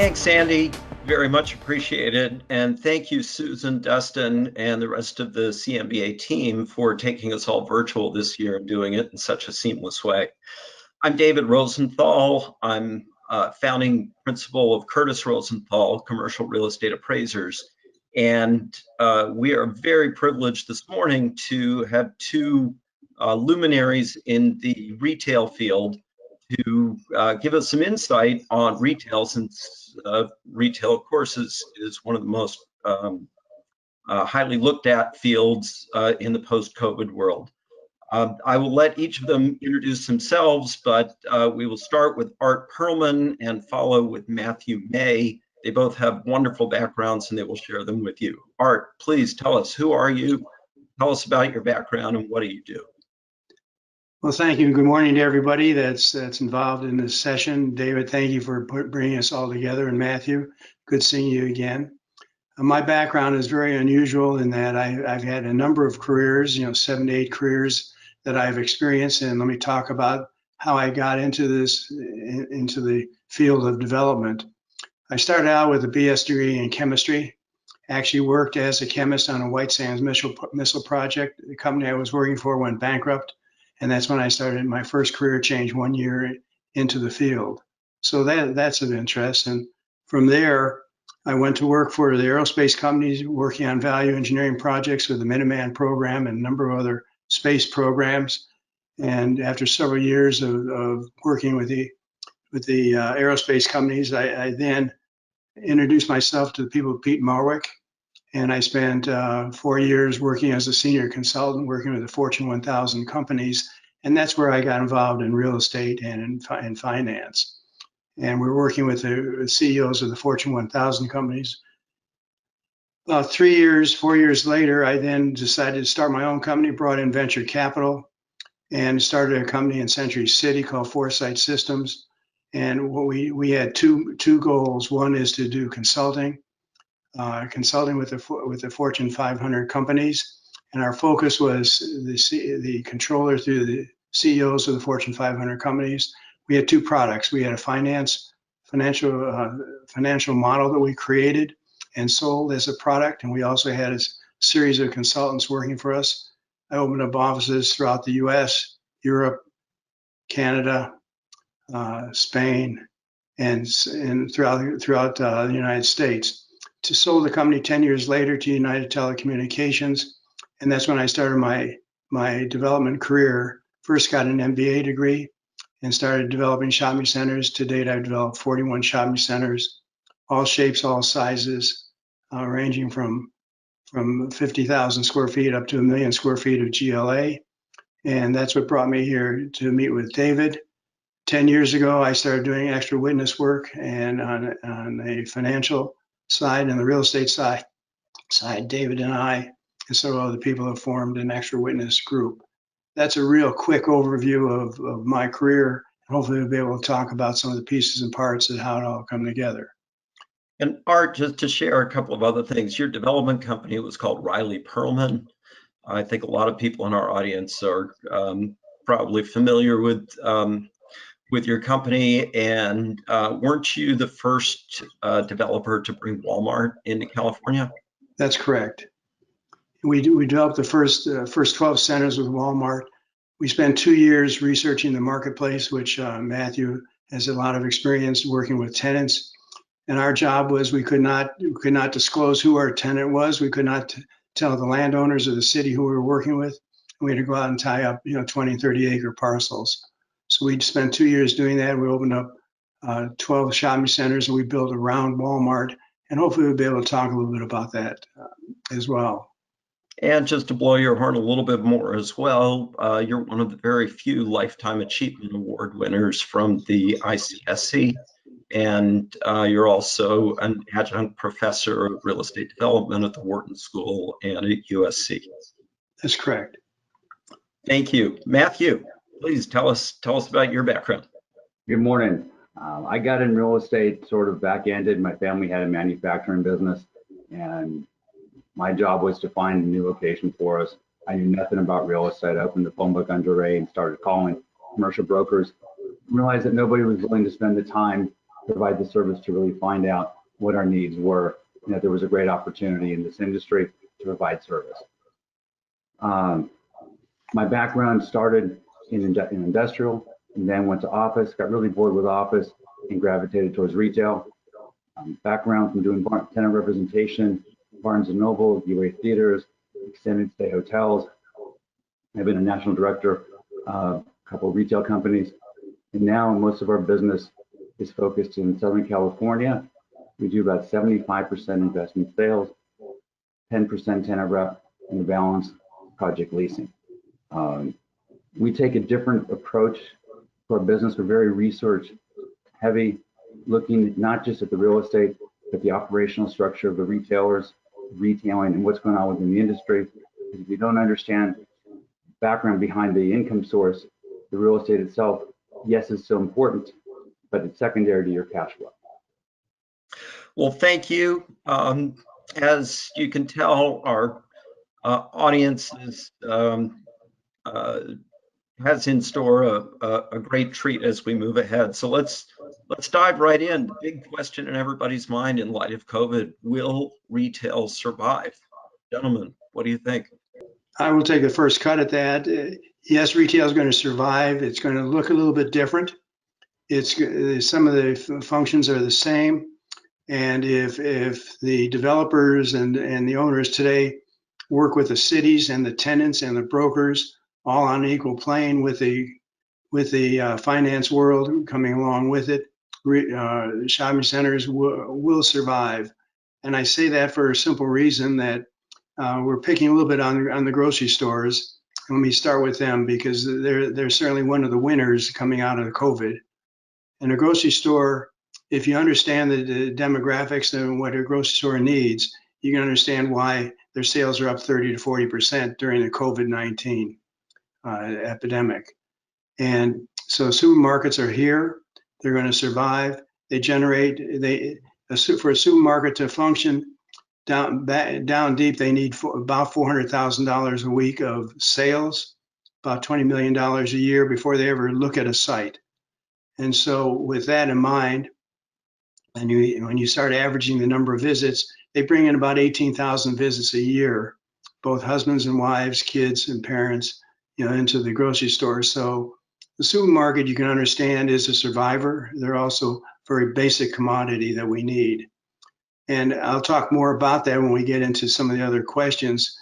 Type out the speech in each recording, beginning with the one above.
Thanks, Andy. Very much appreciated. And thank you, Susan, Dustin, and the rest of the CMBA team for taking us all virtual this year and doing it in such a seamless way. I'm David Rosenthal. I'm founding principal of Curtis Rosenthal Commercial Real Estate Appraisers. And we are very privileged this morning to have two luminaries in the retail field to give us some insight on retail, since retail, of course, is one of the most highly looked at fields in the post-COVID world. I will let each of them introduce themselves, but we will start with Art Perlman and follow with Matthew May. They both have wonderful backgrounds and they will share them with you. Art, please tell us, who are you? Tell us about your background and what do you do? Well, thank you. Good morning to everybody that's involved in this session. David, thank you for bringing us all together. And Matthew, good seeing you again. My background is very unusual in that I've had a number of careers, 7 to 8 careers that I've experienced. And let me talk about how I got into the field of development. I started out with a BS degree in chemistry. Actually worked as a chemist on a White Sands missile project. The company I was working for went bankrupt. And that's when I started my first career change 1 year into the field. So that's of interest. And from there, I went to work for the aerospace companies, working on value engineering projects with the Minuteman program and a number of other space programs. And after several years of working with the aerospace companies, I then introduced myself to the people of Pete Marwick. And I spent 4 years working as a senior consultant, working with the Fortune 1000 companies. And that's where I got involved in real estate and in finance. And we're working with the CEOs of the Fortune 1000 companies. About 4 years later, I then decided to start my own company, brought in venture capital, and started a company in Century City called Foresight Systems. And what we had two goals. One is to do consulting with the Fortune 500 companies, and our focus was the controller through the CEOs of the Fortune 500 companies. We had two products. We had a financial model that we created and sold as a product, and we also had a series of consultants working for us. I opened up offices throughout the U.S., Europe, Canada, Spain, and throughout the United States. To sold the company 10 years later to United Telecommunications, and that's when I started my development career. First got an MBA degree and started developing shopping centers. To date, I've developed 41 shopping centers, all shapes, all sizes, ranging from 50,000 square feet up to 1 million square feet of GLA. And that's what brought me here to meet with David. 10 years ago, I started doing extra witness work, and on a financial side and the real estate side, David and I and several other people have formed an extra witness group. That's a real quick overview of my career. Hopefully we'll be able to talk about some of the pieces and parts and how it all come together. And Art, just to share a couple of other things, your development company was called Riley Perlman. I think a lot of people in our audience are probably familiar with your company, and weren't you the first developer to bring Walmart into California? That's correct. We developed the first 12 centers with Walmart. We spent 2 years researching the marketplace, which Matthew has a lot of experience working with tenants. And our job was we could not disclose who our tenant was. We could not tell the landowners of the city who we were working with. We had to go out and tie up 20 and 30 acre parcels. So we spent 2 years doing that. We opened up 12 shopping centers, and we built around Walmart. And hopefully we'll be able to talk a little bit about that as well. And just to blow your horn a little bit more as well, you're one of the very few Lifetime Achievement Award winners from the ICSC. And you're also an adjunct professor of real estate development at the Wharton School and at USC. That's correct. Thank you. Matthew, please tell us about your background. Good morning. I got in real estate sort of back-ended. My family had a manufacturing business, and my job was to find a new location for us. I knew nothing about real estate. I opened the phone book under Ray and started calling commercial brokers. Realized that nobody was willing to spend the time provide the service to really find out what our needs were and that there was a great opportunity in this industry to provide service. My background started in industrial and then went to office, got really bored with office and gravitated towards retail. Background from doing tenant representation, Barnes & Noble, UA Theaters, extended stay hotels. I've been a national director of a couple of retail companies. And now most of our business is focused in Southern California. We do about 75% investment sales, 10% tenant rep, and the balance project leasing. We take a different approach to our business. We're very research heavy, looking not just at the real estate, but the operational structure of the retailers, retailing, and what's going on within the industry. If you don't understand background behind the income source, the real estate itself, yes, it's still important, but it's secondary to your cash flow. Well, thank you. As you can tell, our audience has in store a great treat as we move ahead. So let's dive right in. The big question in everybody's mind in light of COVID: will retail survive? Gentlemen, what do you think? I will take the first cut at that. Yes, retail is going to survive. It's going to look a little bit different. Some of the functions are the same. And if the developers and the owners today work with the cities and the tenants and the brokers all on an equal plane with the finance world coming along with it, shopping centers will survive. And I say that for a simple reason that we're picking a little bit on the grocery stores. Let me start with them because they're certainly one of the winners coming out of the COVID. In a grocery store, if you understand the demographics and what a grocery store needs, you can understand why their sales are up 30 to 40% during the COVID-19 epidemic. And so supermarkets are here. They're going to survive. For a supermarket to function down deep, they need about $400,000 a week of sales, about $20 million a year before they ever look at a site. And so with that in mind, and when you start averaging the number of visits, they bring in about 18,000 visits a year, both husbands and wives, kids and parents, into the grocery store. So the supermarket, you can understand, is a survivor. They're also a very basic commodity that we need. And I'll talk more about that when we get into some of the other questions.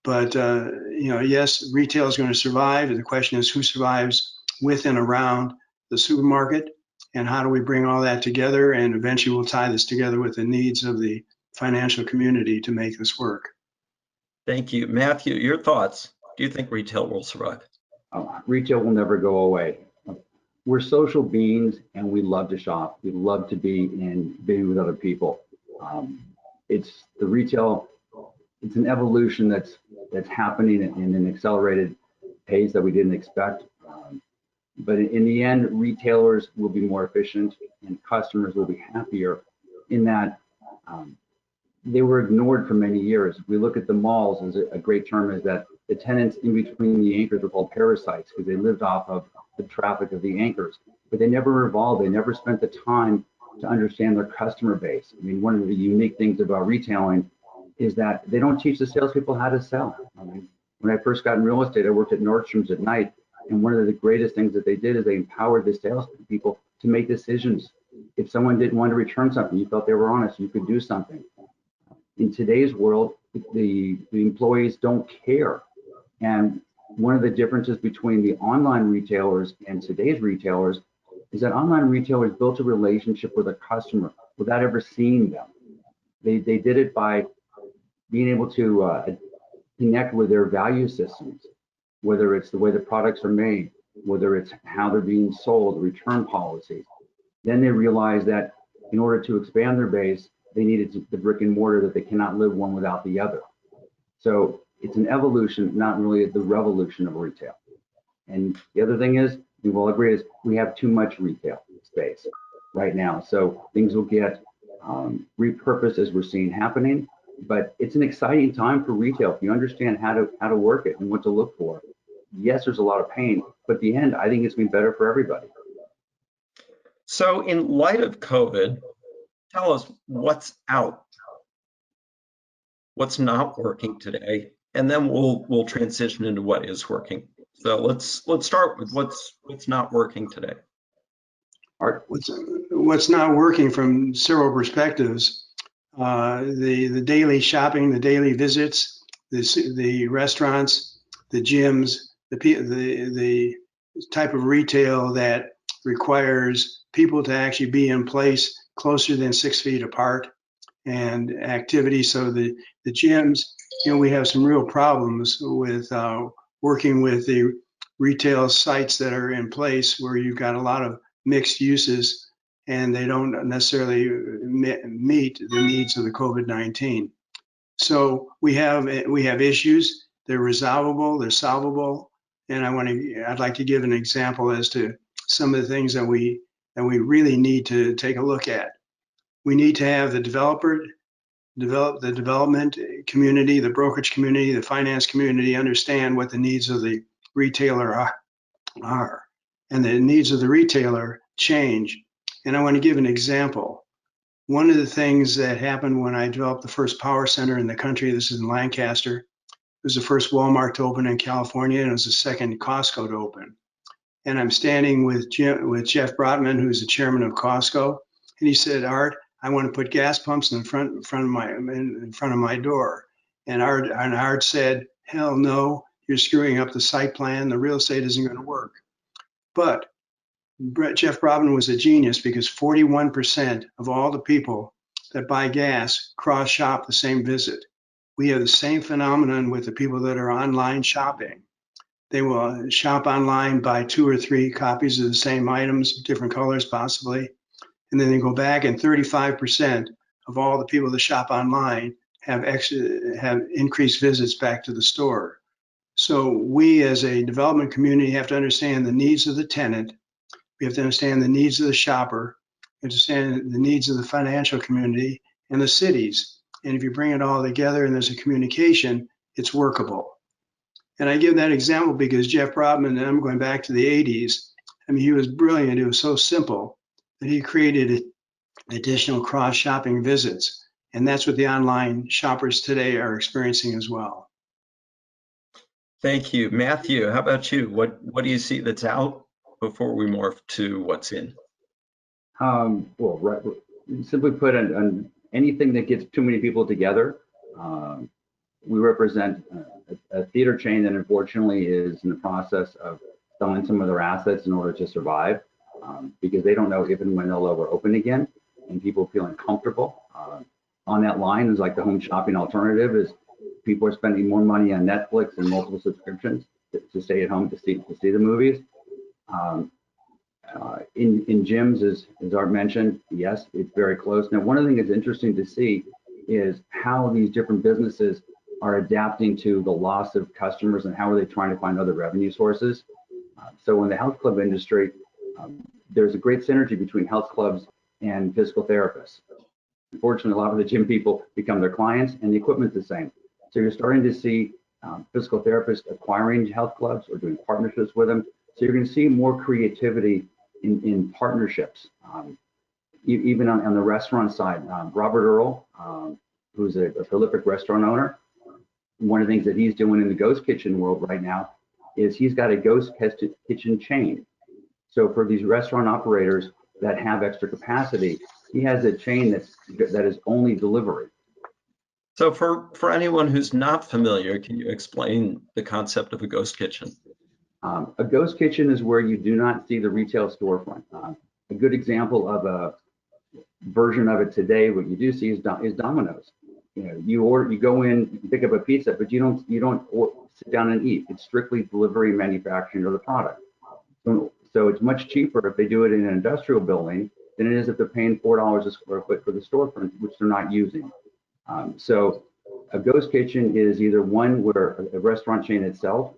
But yes, retail is going to survive. And the question is, who survives with and around the supermarket? And how do we bring all that together? And eventually we'll tie this together with the needs of the financial community to make this work. Thank you. Matthew, your thoughts. Do you think retail will survive? Retail will never go away. We're social beings and we love to shop. We love to be with other people. It's the retail, it's an evolution that's happening in an accelerated pace that we didn't expect. But in the end, retailers will be more efficient and customers will be happier in that they were ignored for many years. We look at the malls as a great term, is that the tenants in between the anchors were called parasites because they lived off of the traffic of the anchors, but they never evolved. They never spent the time to understand their customer base. I mean, one of the unique things about retailing is that they don't teach the salespeople how to sell. I mean, when I first got in real estate, I worked at Nordstrom's at night. And one of the greatest things that they did is they empowered the salespeople to make decisions. If someone didn't want to return something, you felt they were honest, you could do something. In today's world, the employees don't care. And one of the differences between the online retailers and today's retailers is that online retailers built a relationship with a customer without ever seeing them. They did it by being able to connect with their value systems, whether it's the way the products are made, whether it's how they're being sold, return policies. Then they realized that in order to expand their base, they needed the brick and mortar, that they cannot live one without the other. So it's an evolution, not really the revolution of retail. And the other thing is, we will agree, is we have too much retail space right now. So things will get repurposed as we're seeing happening. But it's an exciting time for retail if you understand how to work it and what to look for. Yes, there's a lot of pain, but at the end, I think it's been better for everybody. So in light of COVID, tell us what's out, what's not working today, and then we'll transition into what is working. So let's start with what's not working today. Art? What's not working from several perspectives, the daily shopping, the daily visits, the restaurants, the gyms, the type of retail that requires people to actually be in place closer than 6 feet apart, and activity. So the gyms, we have some real problems with working with the retail sites that are in place where you've got a lot of mixed uses and they don't necessarily meet the needs of the COVID-19. So we have issues. They're resolvable. They're solvable. And I'd like to give an example as to some of the things that we really need to take a look at. We need to have the development community, the brokerage community, the finance community understand what the needs of the retailer are. And the needs of the retailer change. And I want to give an example. One of the things that happened when I developed the first power center in the country, this is in Lancaster, it was the first Walmart to open in California, and it was the second Costco to open. And I'm standing with Jeff Brotman, who's the chairman of Costco, and he said, "Art, I want to put gas pumps in front of my door." And Art said, "Hell no, you're screwing up the site plan. The real estate isn't going to work." But Jeff Brotman was a genius because 41% of all the people that buy gas cross shop the same visit. We have the same phenomenon with the people that are online shopping. They will shop online, buy 2 or 3 copies of the same items, different colors possibly, and then they go back, and 35% of all the people that shop online have increased visits back to the store. So we as a development community have to understand the needs of the tenant. We have to understand the needs of the shopper, understand the needs of the financial community and the cities. And if you bring it all together and there's a communication, it's workable. And I give that example because Jeff Brotman, and I'm going back to the 80s, I mean, he was brilliant. It was so simple that he created additional cross-shopping visits. And that's what the online shoppers today are experiencing as well. Thank you. Matthew, how about you? What do you see that's out before we morph to what's in? Well, right, simply put, on anything that gets too many people together, we represent a theater chain that unfortunately is in the process of selling some of their assets in order to survive, because they don't know if and when they'll ever open again, and people feeling comfortable. On that line is like the home shopping alternative is people are spending more money on Netflix and multiple subscriptions to stay at home to see the movies. In gyms, as Art mentioned, yes, it's very close. Now, one of the things that's interesting to see is how these different businesses are adapting to the loss of customers and how are they trying to find other revenue sources. So in the health club industry, there's a great synergy between health clubs and physical therapists. Unfortunately, a lot of the gym people become their clients and the equipment's the same. So you're starting to see physical therapists acquiring health clubs or doing partnerships with them. So you're going to see more creativity in partnerships. Even on the restaurant side, Robert Earl, who's a prolific restaurant owner, one of the things that he's doing in the ghost kitchen world right now is he's got a ghost kitchen chain. So for these restaurant operators that have extra capacity, he has a chain that is only delivery. So for anyone who's not familiar, can you explain the concept of a ghost kitchen? A ghost kitchen is where you do not see the retail storefront. A good example of a version of it today, what you do see is Domino's. You go in, you pick up a pizza, but you don't sit down and eat. It's strictly delivery, manufacturing of the product. So it's much cheaper if they do it in an industrial building than it is if they're paying $4 a square foot for the storefront, which they're not using. So a ghost kitchen is either one where a restaurant chain itself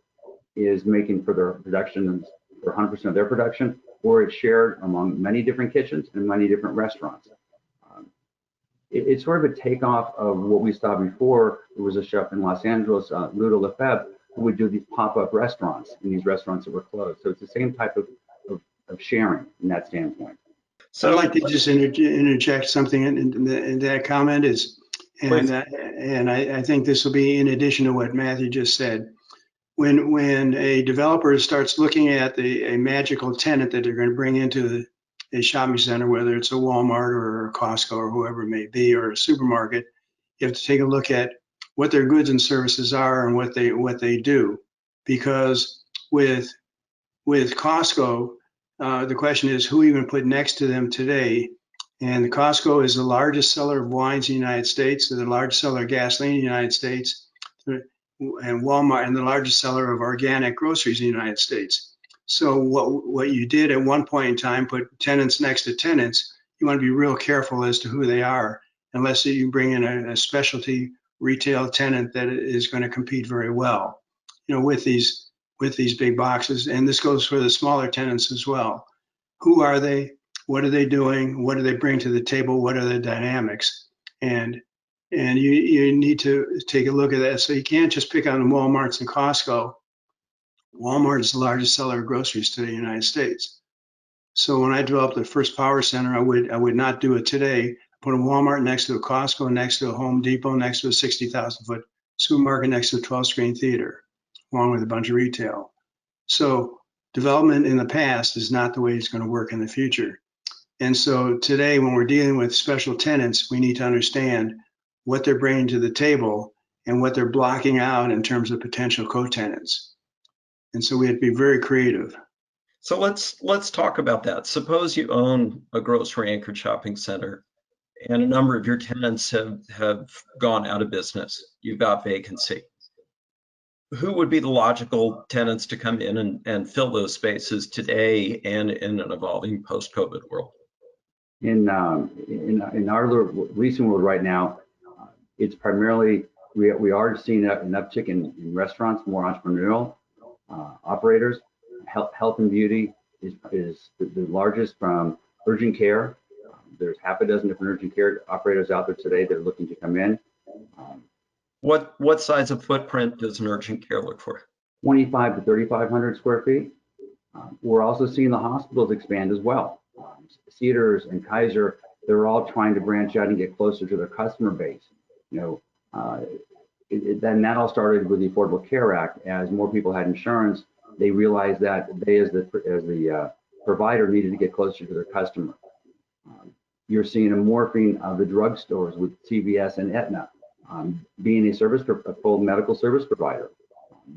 is making for their production, for 100% of their production, or it's shared among many different kitchens and many different restaurants. It's sort of a takeoff of what we saw before. There was a chef in Los Angeles, Ludo Lefebvre, who would do these pop-up restaurants in these restaurants that were closed. So it's the same type of sharing in that standpoint. So I'd like to just interject something in that comment Please. and I think this will be in addition to what Matthew just said. When a developer starts looking at a magical tenant that they're going to bring into a shopping center, whether it's a Walmart or a Costco or whoever it may be, or a supermarket, you have to take a look at what their goods and services are and what they do. Because with Costco, the question is who you going to put next to them today. And Costco is the largest seller of wines in the United States, the largest seller of gasoline in the United States, and Walmart, and the largest seller of organic groceries in the United States. So what you did at one point in time, put tenants next to tenants, you want to be real careful as to who they are, unless you bring in a specialty retail tenant that is going to compete very well, with these big boxes. And this goes for the smaller tenants as well. Who are they? What are they doing? What do they bring to the table? What are the dynamics? And you need to take a look at that. So you can't just pick on the Walmarts and Costco. Walmart is the largest seller of groceries today in the United States. So when I developed the first power center, I would not do it today. Put a Walmart next to a Costco, next to a Home Depot, next to a 60,000 foot supermarket, next to a 12 screen theater, along with a bunch of retail. So development in the past is not the way it's going to work in the future. And so today, when we're dealing with special tenants, we need to understand what they're bringing to the table and what they're blocking out in terms of potential co-tenants. And so we have to be very creative. So let's talk about that. Suppose you own a grocery anchored shopping center and a number of your tenants have gone out of business. You've got vacancy. Who would be the logical tenants to come in and fill those spaces today and in an evolving post-COVID world? In our recent world right now, it's primarily, we are seeing an uptick in restaurants, more entrepreneurial operators. Health and beauty is the largest, from urgent care. There's half a dozen different urgent care operators out there today that are looking to come in. What size of footprint does an urgent care look for? 25 to 3,500 square feet. We're also seeing the hospitals expand as well. Cedars and Kaiser, they're all trying to branch out and get closer to their customer base. Then that all started with the Affordable Care Act. As more people had insurance, they realized that they, as the provider, needed to get closer to their customer. You're seeing a morphing of the drugstores with CVS and Aetna being a full medical service provider,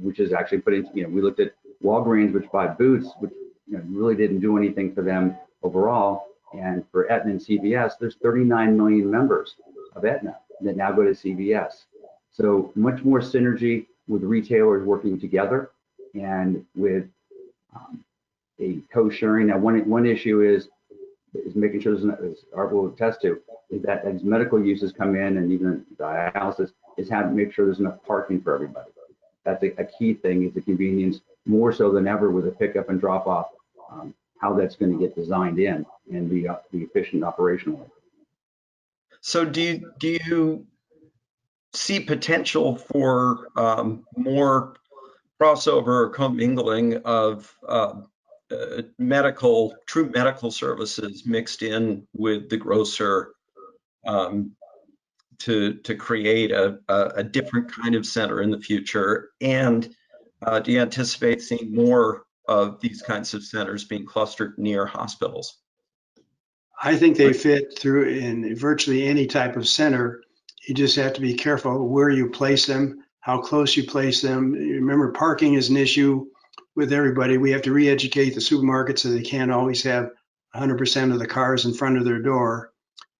which is actually putting, we looked at Walgreens, which bought Boots, which really didn't do anything for them overall. And for Aetna and CVS, there's 39 million members of Aetna that now go to CVS. So much more synergy with retailers working together and with a co-sharing. Now, one issue is making sure as Art will attest to, is that as medical uses come in and even dialysis, is how to make sure there's enough parking for everybody. That's a key thing, is the convenience, more so than ever with a pickup and drop off, how that's going to get designed in and be efficient operationally. So do you see potential for more crossover or commingling of true medical services mixed in with the grocer to create a different kind of center in the future? And do you anticipate seeing more of these kinds of centers being clustered near hospitals? I think they fit through in virtually any type of center. You just have to be careful where you place them, how close you place them. Remember, parking is an issue with everybody. We have to re-educate the supermarkets so they can't always have 100% of the cars in front of their door.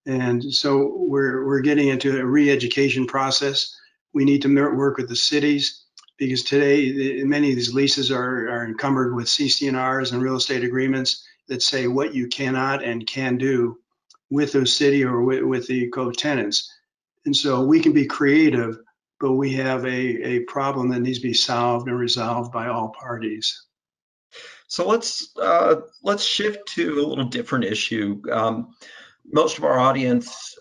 And so we're getting into a re-education process. We need to work with the cities, because today many of these leases are encumbered with CC&Rs and real estate agreements that say what you cannot and can do with the city or with the co-tenants. And so we can be creative, but we have a problem that needs to be solved and resolved by all parties. So let's shift to a little different issue. Most of our audience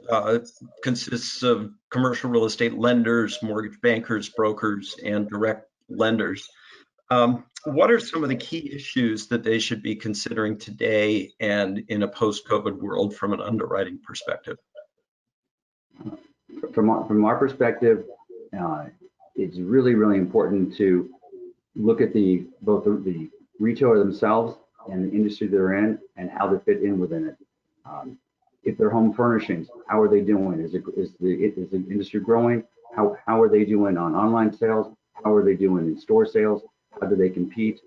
consists of commercial real estate lenders, mortgage bankers, brokers, and direct lenders. what are some of the key issues that they should be considering today and in a post-COVID world from an underwriting perspective? From our perspective, it's really, really important to look at both the retailer themselves and the industry they're in and how they fit in within it. If they're home furnishings, how are they doing? Is the industry growing? How are they doing on online sales? How are they doing in store sales? How do they compete?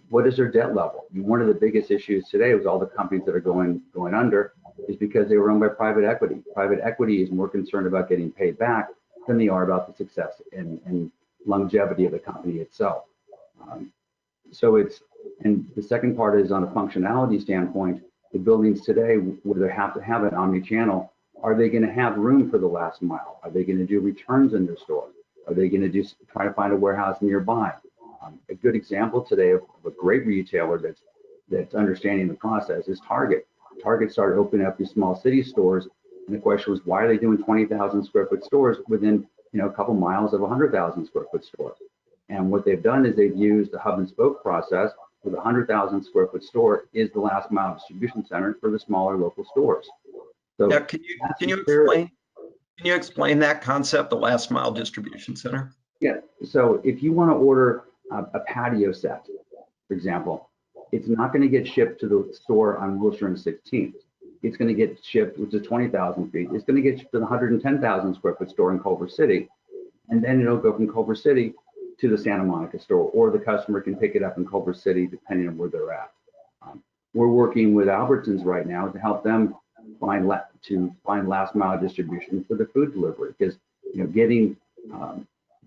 What is their debt level? One of the biggest issues today with all the companies that are going under is because they were owned by private equity. Private equity is more concerned about getting paid back than they are about the success and longevity of the company itself. And the second part is on a functionality standpoint, the buildings today, where they have to have an omni-channel, are they going to have room for the last mile? Are they going to do returns in their store? Are they going to try to find a warehouse nearby? A good example today of a great retailer that's understanding the process is Target. Target started opening up these small city stores, and the question was, why are they doing 20,000 square foot stores within a couple miles of a 100,000 square foot store? And what they've done is they've used the hub and spoke process, where the 100,000 square foot store is the last mile distribution center for the smaller local stores. So now, can you explain that concept, the last mile distribution center? Yeah. So if you want to order a patio set, for example, it's not going to get shipped to the store on Wilshire and 16th. It's going to get shipped, which is 20,000 feet. It's going to get shipped to the 110,000 square foot store in Culver City, and then it'll go from Culver City to the Santa Monica store, or the customer can pick it up in Culver City, depending on where they're at. We're working with Albertsons right now to help them find last mile distribution for the food delivery, because getting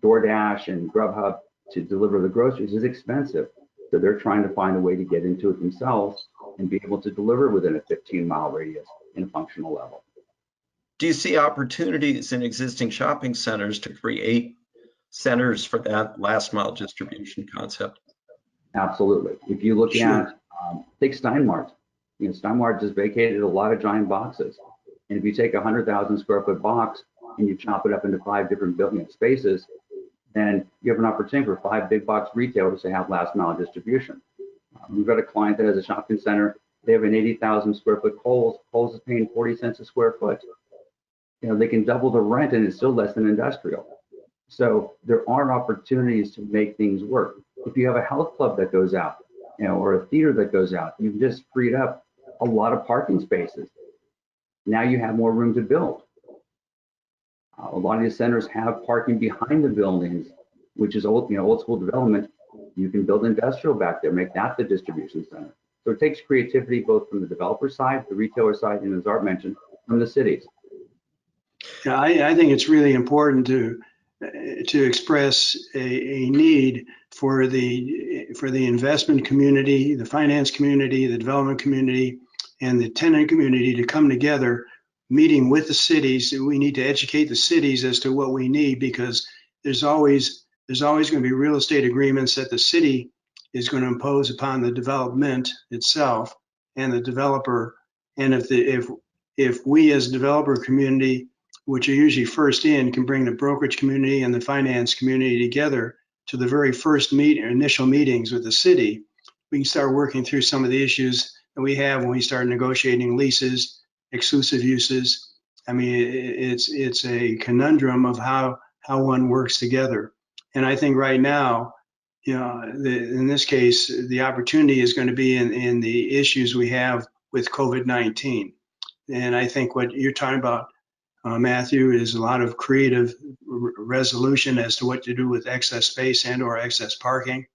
DoorDash and Grubhub to deliver the groceries is expensive. So they're trying to find a way to get into it themselves and be able to deliver within a 15-mile radius in a functional level. Do you see opportunities in existing shopping centers to create centers for that last mile distribution concept? Absolutely. If you look at, take Steinmart. Steinmart just vacated a lot of giant boxes. And if you take a 100,000 square foot box and you chop it up into 5 different building spaces, then you have an opportunity for 5 big box retailers to have last mile distribution. We've got a client that has a shopping center. They have an 80,000 square foot Kohl's. Kohl's is paying 40 cents a square foot. They can double the rent and it's still less than industrial. So there are opportunities to make things work. If you have a health club that goes out, or a theater that goes out, you've just freed up a lot of parking spaces. Now you have more room to build. A lot of these centers have parking behind the buildings, which is old school development. You can build industrial back there, make that the distribution center. So it takes creativity both from the developer side, the retailer side, and as Art mentioned, from the cities. Yeah, I think it's really important to express a need for the investment community, the finance community, the development community, and the tenant community to come together, meeting with the cities. We need to educate the cities as to what we need, because there's always going to be real estate agreements that the city is going to impose upon the development itself and the developer. And if we as a developer community, which are usually first in, can bring the brokerage community and the finance community together to the very first initial meetings with the city, we can start working through some of the issues that we have when we start negotiating leases, exclusive uses. I mean, it's a conundrum of how one works together. And I think right now, in this case, the opportunity is going to be in the issues we have with COVID-19. And I think what you're talking about, Matthew, is a lot of creative resolution as to what to do with excess space and/or excess parking.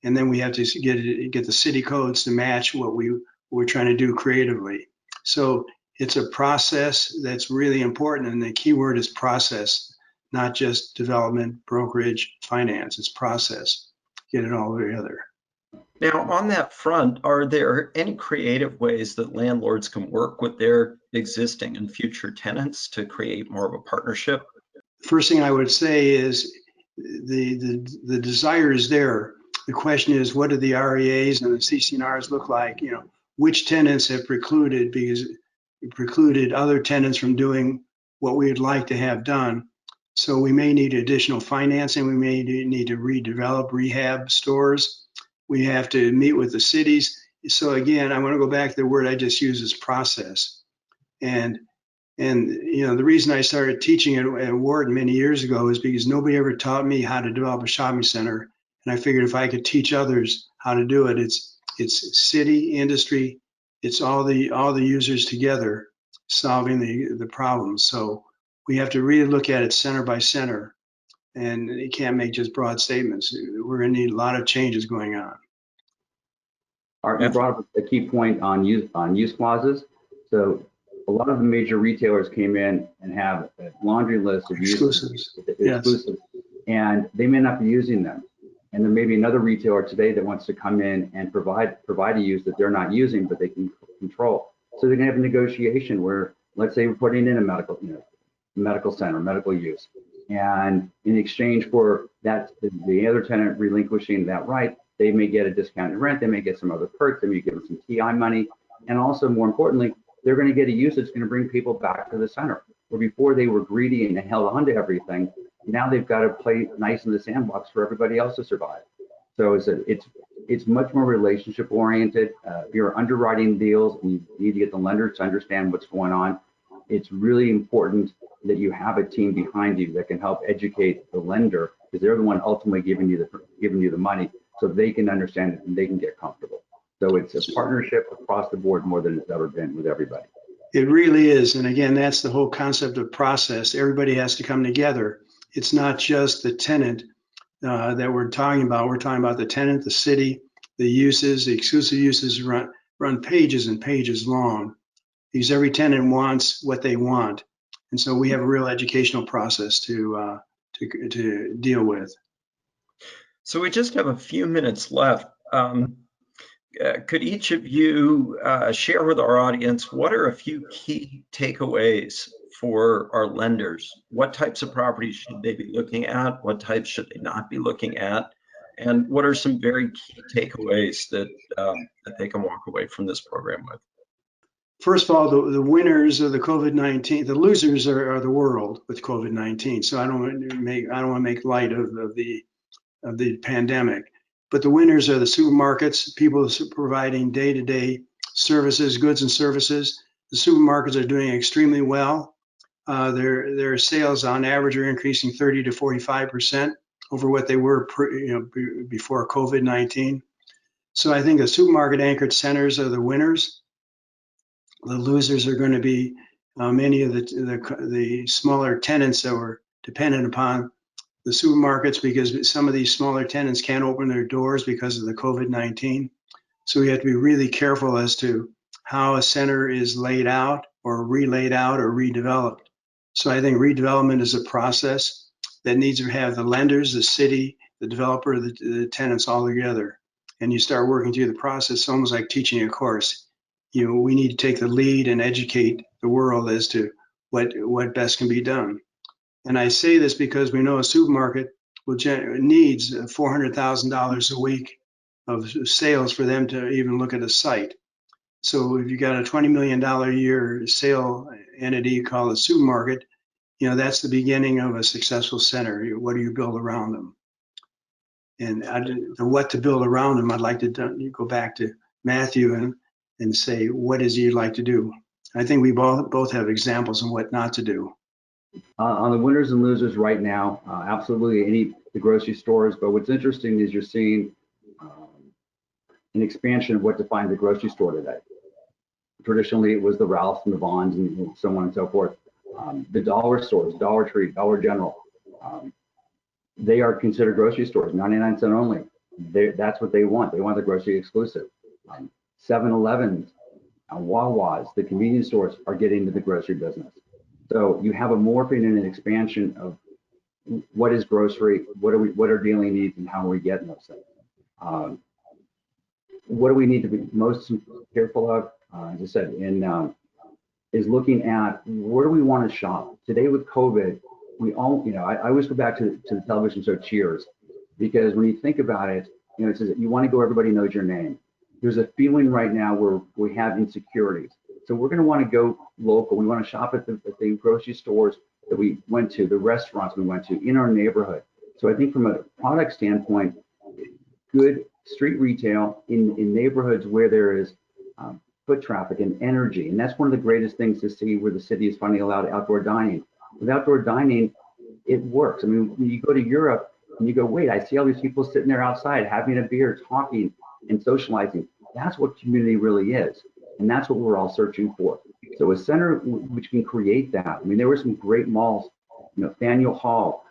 And then we have to get the city codes to match what we're trying to do creatively. So it's a process that's really important, and the key word is process, not just development, brokerage, finance. It's process. Get it all together. Now, on that front, are there any creative ways that landlords can work with their existing and future tenants to create more of a partnership? First thing I would say is the desire is there. The question is, what do the REAs and the CC&Rs look like? Which tenants have precluded, because it precluded other tenants from doing what we would like to have done. So we may need additional financing. We may need to redevelop rehab stores. We have to meet with the cities. So again, I want to go back to the word I just used is process. And the reason I started teaching at Ward many years ago is because nobody ever taught me how to develop a shopping center. And I figured if I could teach others how to do it, it's city, industry, it's all the users together solving the problems. So we have to really look at it center by center, and you can't make just broad statements. We're going to need a lot of changes going on. Art, you brought up a key point on use clauses. So a lot of the major retailers came in and have a laundry list of Exclusives. exclusives, and they may not be using them. And there may be another retailer today that wants to come in and provide a use that they're not using, but they can control. So they're going to have a negotiation where, let's say, we're putting in a medical center, medical use, and in exchange for that, the other tenant relinquishing that right, they may get a discounted rent, they may get some other perks, they may give them some TI money, and also more importantly, they're going to get a use that's going to bring people back to the center. Where before they were greedy and held on to everything, now they've got to play nice in the sandbox for everybody else to survive. So it's much more relationship oriented. If you're underwriting deals and you need to get the lenders to understand what's going on, it's really important that you have a team behind you that can help educate the lender, because they're the one ultimately giving you the money, so they can understand it and they can get comfortable. So it's a partnership across the board more than it's ever been with everybody. It really is. And again, that's the whole concept of process. Everybody has to come together. It's not just the tenant that we're talking about. We're talking about the tenant, the city, the uses, the exclusive uses run pages and pages long, because every tenant wants what they want. And so we have a real educational process to deal with. So we just have a few minutes left. Could each of you share with our audience what are a few key takeaways for our lenders? What types of properties should they be looking at? What types should they not be looking at? And what are some very key takeaways that they can walk away from this program with? First of all, the winners of the COVID-19, the losers are the world with COVID-19. So I don't want to make light of the pandemic. But the winners are the supermarkets, people providing day-to-day services, goods and services. The supermarkets are doing extremely well. Their sales on average are increasing 30 to 45% over what they were before COVID-19. So I think the supermarket anchored centers are the winners. The losers are going to be many of the smaller tenants that were dependent upon the supermarkets, because some of these smaller tenants can't open their doors because of the COVID-19. So we have to be really careful as to how a center is laid out or relaid out or redeveloped. So I think redevelopment is a process that needs to have the lenders, the city, the developer, the tenants all together. And you start working through the process, almost like teaching a course. We need to take the lead and educate the world as to what best can be done. And I say this because we know a supermarket needs $400,000 a week of sales for them to even look at a site. So if you got a $20 million a year sale entity called a supermarket, that's the beginning of a successful center. What do you build around them? And what to build around them, I'd like to go back to Matthew and say, what is it you'd like to do? I think we both have examples on what not to do. On the winners and losers right now, absolutely the grocery stores. But what's interesting is you're seeing an expansion of what defines a grocery store today. Traditionally, it was the Ralphs and the Vons and so on and so forth. The dollar stores, Dollar Tree, Dollar General, they are considered grocery stores, 99 cent only. That's what they want. They want the grocery exclusive. 7-Elevens, Wawa's, the convenience stores are getting into the grocery business. So you have a morphing and an expansion of what is grocery, what are daily needs, and how are we getting those things. What do we need to be most careful of? As I said, is looking at where do we want to shop. Today with COVID, we all, I always go back to the television show Cheers, because when you think about it, it says you want to go, everybody knows your name. There's a feeling right now where we have insecurities. So we're going to want to go local. We want to shop at the grocery stores that we went to, the restaurants we went to in our neighborhood. So I think from a product standpoint, good street retail in neighborhoods where there is foot traffic and energy. And that's one of the greatest things to see where the city is finally allowed outdoor dining. With outdoor dining, it works. I mean, when you go to Europe and you go, wait, I see all these people sitting there outside having a beer, talking and socializing. That's what community really is. And that's what we're all searching for. So a center which can create that. I mean, there were some great malls, Faneuil Hall,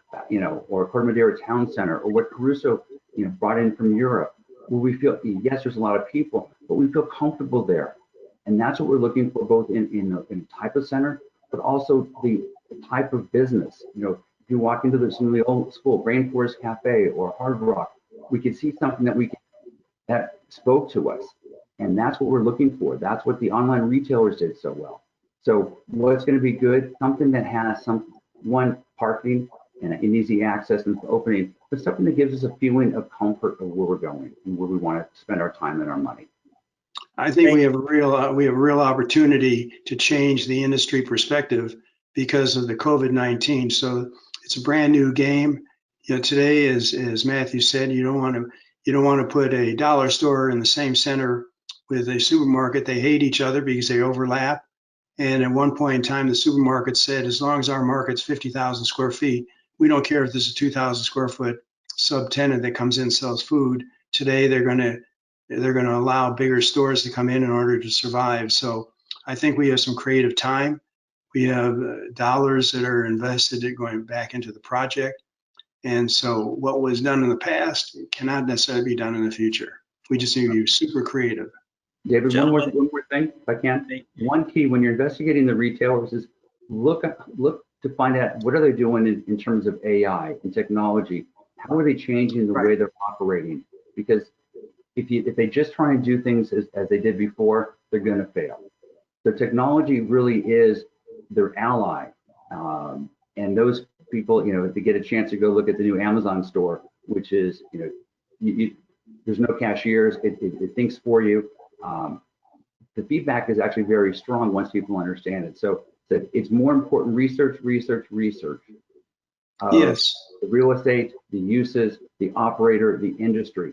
or Corte Madera Town Center, or what Caruso, brought in from Europe, where we feel, yes, there's a lot of people, but we feel comfortable there. And that's what we're looking for, both in the type of center, but also the type of business. If you walk into some of the old school, Rainforest Cafe or Hard Rock, we could see something that spoke to us. And that's what we're looking for. That's what the online retailers did so well. So what's going to be good? Something that has parking and an easy access and opening, but something that gives us a feeling of comfort of where we're going and where we want to spend our time and our money. I think we have a real opportunity to change the industry perspective because of the COVID-19. So it's a brand new game. Today, as Matthew said, you don't want to put a dollar store in the same center with a supermarket. They hate each other because they overlap. And at one point in time, the supermarket said, as long as our market's 50,000 square feet, we don't care if there's a 2,000 square foot subtenant that comes in and sells food. Today, they're going to allow bigger stores to come in order to survive. So I think we have some creative time. We have dollars that are invested going back into the project. And so what was done in the past cannot necessarily be done in the future. We just need to be super creative. David, one more thing, if I can. One key when you're investigating the retailers is look to find out what are they doing in terms of AI and technology. How are they changing the way they're operating? Because if they just try and do things as they did before, they're going to fail. So technology really is their ally. And those people, if they get a chance to go look at the new Amazon store, which is, there's no cashiers, it thinks for you. The feedback is actually very strong once people understand it. So it's more important research. Yes. The real estate, the uses, the operator, the industry.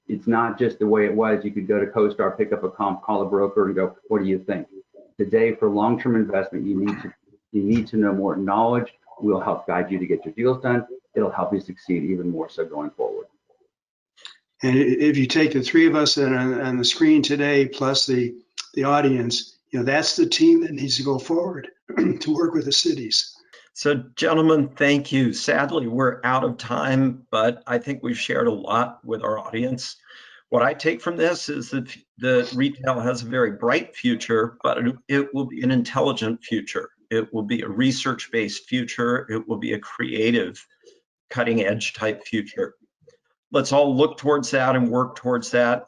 It's not just the way it was. You could go to CoStar, pick up a comp, call a broker and go, what do you think? Today, for long-term investment, you need to know more. Knowledge will help guide you to get your deals done. It'll help you succeed even more so going forward. And if you take the three of us on the screen today, plus the audience, that's the team that needs to go forward to work with the cities. So, gentlemen, thank you. Sadly, we're out of time, but I think we've shared a lot with our audience. What I take from this is that the retail has a very bright future, but it will be an intelligent future. It will be a research-based future. It will be a creative, cutting-edge type future. Let's all look towards that and work towards that.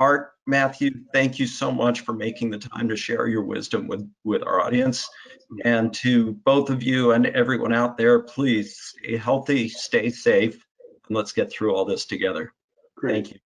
Art, Matthew, thank you so much for making the time to share your wisdom with our audience. And to both of you and everyone out there, please stay healthy, stay safe, and let's get through all this together. Great. Thank you.